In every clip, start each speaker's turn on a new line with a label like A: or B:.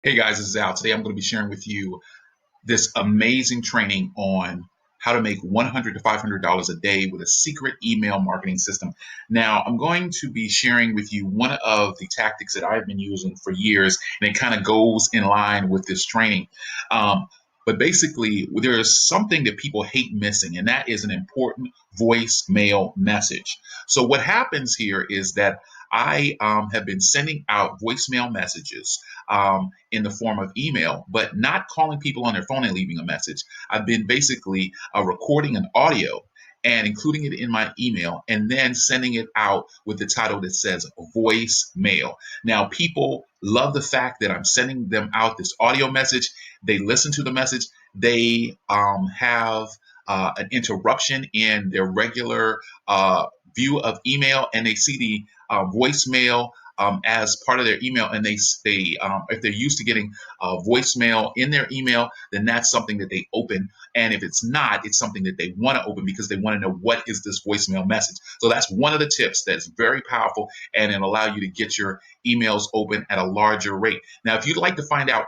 A: Hey guys, this is Al. Today I'm going to be sharing with you this amazing training on how to make $100 to $500 a day with a secret email marketing system. Now, I'm going to be sharing with you one of the tactics that I've been using for years, and it kind of goes in line with this training. Um, but basically, there is something that people hate missing, and that is an important voicemail message. So, what happens here is that I have been sending out voicemail messages in the form of email, but not calling people on their phone and leaving a message. I've been basically recording an audio and including it in my email and then sending it out with the title that says voicemail. Now, people love the fact that I'm sending them out this audio message. They listen to the message. They have an interruption in their regular view of email, and they see the voicemail as part of their email, and if they're used to getting voicemail in their email, then that's something that they open. And if it's not, it's something that they want to open because they want to know what is this voicemail message. So that's one of the tips that's very powerful, and it allow you to get your emails open at a larger rate. Now, if you'd like to find out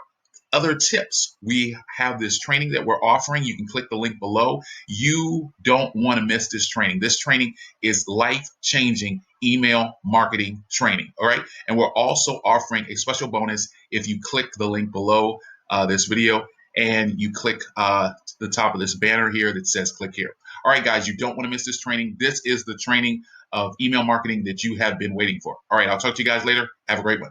A: other tips, we have this training that we're offering. You can click the link below. You don't want to miss this training. This training is life changing email marketing training. All right. And we're also offering a special bonus if you click the link below this video and you click the top of this banner here that says click here. All right, guys, you don't want to miss this training. This is the training of email marketing that you have been waiting for. All right. I'll talk to you guys later. Have a great one.